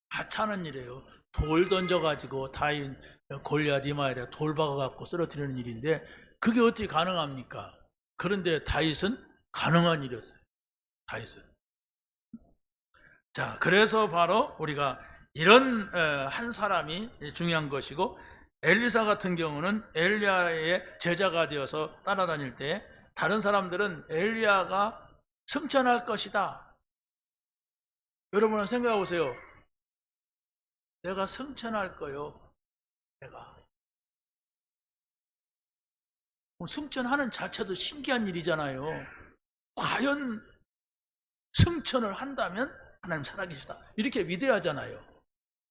하찮은 일이에요. 돌 던져가지고 다윗 골리앗 이마에 돌 박아갖고 쓰러뜨리는 일인데 그게 어떻게 가능합니까? 그런데 다윗은 가능한 일이었어요. 다윗은. 자, 그래서 바로 우리가 이런 한 사람이 중요한 것이고, 엘리사 같은 경우는 엘리야의 제자가 되어서 따라다닐 때 다른 사람들은 엘리야가 승천할 것이다. 여러분은 생각해 보세요. 내가 승천할 거요. 내가. 승천하는 자체도 신기한 일이잖아요. 과연 승천을 한다면 하나님 살아계시다. 이렇게 위대하잖아요.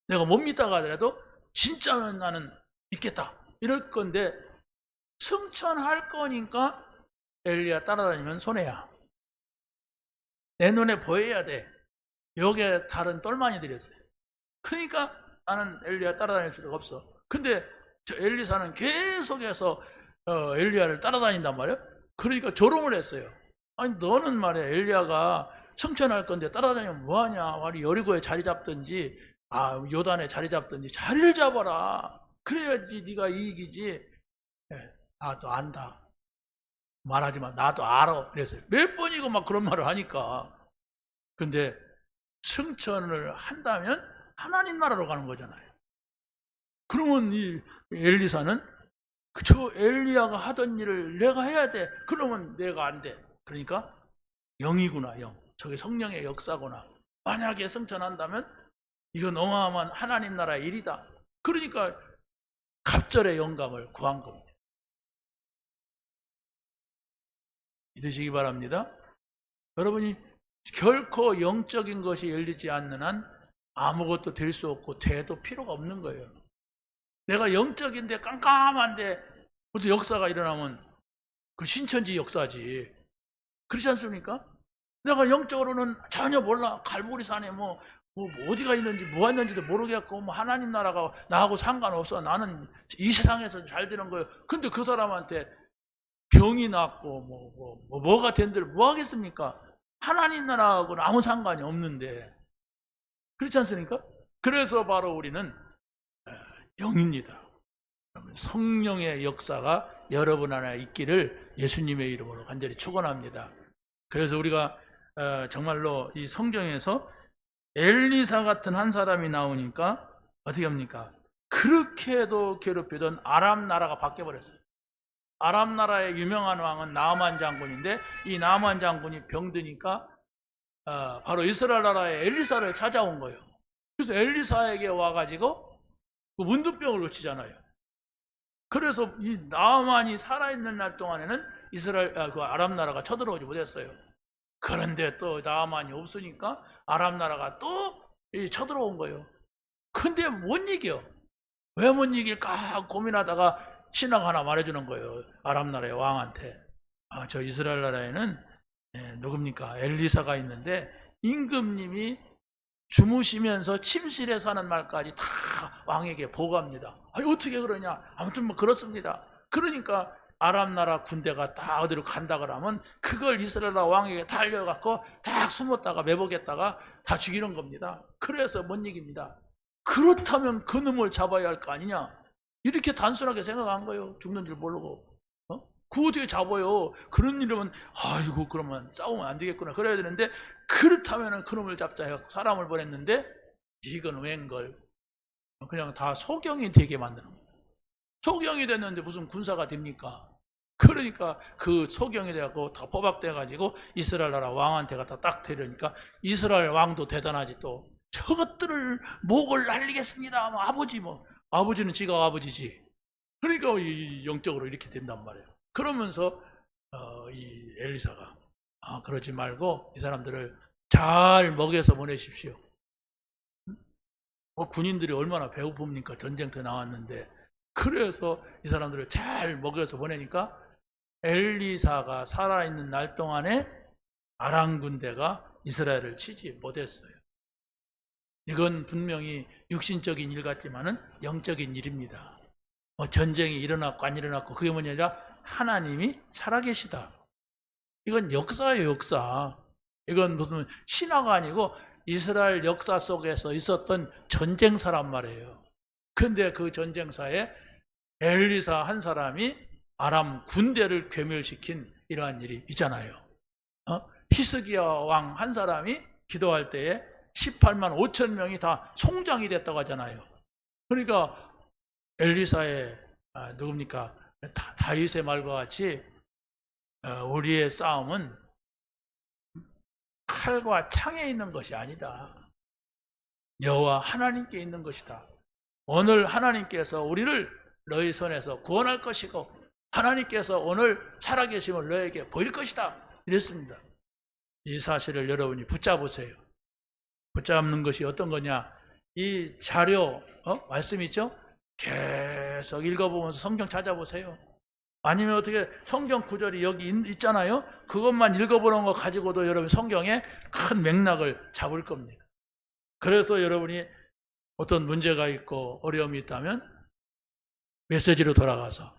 내가 못 믿다가 하더라도 진짜는 나는 믿겠다. 이럴 건데 승천할 거니까 엘리야 따라다니면 손해야. 내 눈에 보여야 돼. 여기에 다른 똘마니들이 있어요. 그러니까 나는 엘리야 따라다닐 필요가 없어. 근데 저 엘리사는 계속해서 엘리야를 따라다닌단 말이에요. 그러니까 조롱을 했어요. 아니 너는 말이야 엘리야가 승천할 건데 따라다니면 뭐하냐. 말이 여리고에 자리 잡든지 요단에 자리 잡든지 자리를 잡아라. 그래야지 네가 이익이지. 나도 안다. 말하지만 나도 알아. 그랬어요. 몇 번이고 막 그런 말을 하니까. 근데 승천을 한다면 하나님 나라로 가는 거잖아요. 그러면 이 엘리사는 저 엘리야가 하던 일을 내가 해야 돼. 그러면 내가 안 돼. 그러니까 영이구나, 영. 저게 성령의 역사구나. 만약에 승천한다면 이건 어마어마한 하나님 나라의 일이다. 그러니까 갑절의 영감을 구한 겁니다. 믿으시기 바랍니다. 여러분이 결코 영적인 것이 열리지 않는 한 아무것도 될 수 없고 돼도 필요가 없는 거예요. 내가 영적인데 깜깜한데 어떤 역사가 일어나면 그 신천지 역사지. 그렇지 않습니까? 내가 영적으로는 전혀 몰라. 갈보리산에 뭐 어디가 있는지 뭐가 있는지도 모르겠고 뭐 하나님 나라가 나하고 상관없어. 나는 이 세상에서 잘 되는 거예요. 근데 그 사람한테 병이 났고 뭐가 된들 뭐 하겠습니까? 하나님 나라하고는 아무 상관이 없는데. 그렇지 않습니까? 그래서 바로 우리는 영입니다. 성령의 역사가 여러분 안에 있기를 예수님의 이름으로 간절히 축원합니다. 그래서 우리가 정말로 이 성경에서 엘리사 같은 한 사람이 나오니까 어떻게 합니까? 그렇게도 괴롭히던 아람 나라가 바뀌어버렸어요. 아람 나라의 유명한 왕은 나아만 장군인데 이 나아만 장군이 병드니까 바로 이스라엘 나라의 엘리사를 찾아온 거예요. 그래서 엘리사에게 와가지고 그 문둥병을 고치잖아요. 그래서 이 나아만이 살아있는 날 동안에는 그 아람 나라가 쳐들어오지 못했어요. 그런데 또 나아만이 없으니까 아람 나라가 또 쳐들어온 거예요. 근데 못 이겨. 왜 못 이길까 고민하다가 신학 하나 말해주는 거예요. 아람 나라의 왕한테. 저 이스라엘 나라에는 누굽니까? 엘리사가 있는데 임금님이 주무시면서 침실에 사는 말까지 다 왕에게 보고합니다. 어떻게 그러냐? 아무튼 뭐 그렇습니다. 그러니까 아람 나라 군대가 다 어디로 간다 그러면 그걸 이스라엘 왕에게 달려갖고 딱 숨었다가 매복했다가 다 죽이는 겁니다. 그래서 못 이깁니다. 그렇다면 그놈을 잡아야 할 거 아니냐? 이렇게 단순하게 생각한 거예요. 죽는 줄 모르고. 그거 어떻게 잡아요? 그런 일이면 아이고 그러면 싸우면 안 되겠구나. 그래야 되는데 그렇다면 그놈을 잡자 해서 사람을 보냈는데 이건 웬걸. 그냥 다 소경이 되게 만드는 거예요. 소경이 됐는데 무슨 군사가 됩니까? 그러니까 그 소경이 돼갖고 다 포박돼가지고 이스라엘 나라 왕한테 갖다 딱 데려니까 이스라엘 왕도 대단하지 또. 저것들을 목을 날리겠습니다. 아버지는 지가 아버지지. 그러니까 이 영적으로 이렇게 된단 말이에요. 그러면서 이 엘리사가 그러지 말고 이 사람들을 잘 먹여서 보내십시오. 군인들이 얼마나 배고픕니까? 전쟁터 나왔는데. 그래서 이 사람들을 잘 먹여서 보내니까 엘리사가 살아있는 날 동안에 아람 군대가 이스라엘을 치지 못했어요. 이건 분명히 육신적인 일 같지만은 영적인 일입니다. 전쟁이 일어났고 안 일어났고 그게 뭐냐? 하나님이 살아계시다. 이건 역사예요, 역사. 이건 무슨 신화가 아니고 이스라엘 역사 속에서 있었던 전쟁사란 말이에요. 그런데 그 전쟁사에 엘리사 한 사람이 아람 군대를 괴멸시킨 이러한 일이 있잖아요. 히스기야 왕 한 사람이 기도할 때에 18만 5천 명이 다 송장이 됐다고 하잖아요. 그러니까 엘리사의 누굽니까? 다윗의 말과 같이 우리의 싸움은 칼과 창에 있는 것이 아니다. 여호와 하나님께 있는 것이다. 오늘 하나님께서 우리를 너희 손에서 구원할 것이고 하나님께서 오늘 살아계심을 너에게 보일 것이다. 이랬습니다. 이 사실을 여러분이 붙잡으세요. 붙잡는 것이 어떤 거냐? 이 자료, 말씀 있죠? 계속 읽어보면서 성경 찾아보세요. 아니면 어떻게 성경 구절이 여기 있잖아요. 그것만 읽어보는 거 가지고도 여러분 성경의 큰 맥락을 잡을 겁니다. 그래서 여러분이 어떤 문제가 있고 어려움이 있다면 메시지로 돌아가서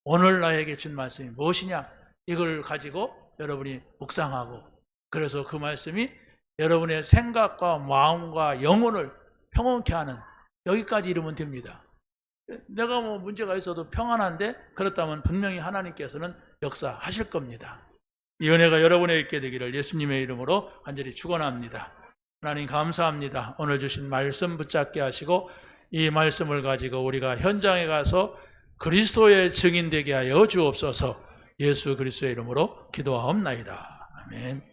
오늘 나에게 준 말씀이 무엇이냐? 이걸 가지고 여러분이 묵상하고 그래서 그 말씀이 여러분의 생각과 마음과 영혼을 평온케 하는 여기까지 이르면 됩니다. 내가 뭐 문제가 있어도 평안한데 그렇다면 분명히 하나님께서는 역사하실 겁니다. 이 은혜가 여러분에게 있게 되기를 예수님의 이름으로 간절히 축원합니다. 하나님 감사합니다. 오늘 주신 말씀 붙잡게 하시고 이 말씀을 가지고 우리가 현장에 가서 그리스도의 증인 되게 하여 주옵소서. 예수 그리스도의 이름으로 기도하옵나이다. 아멘.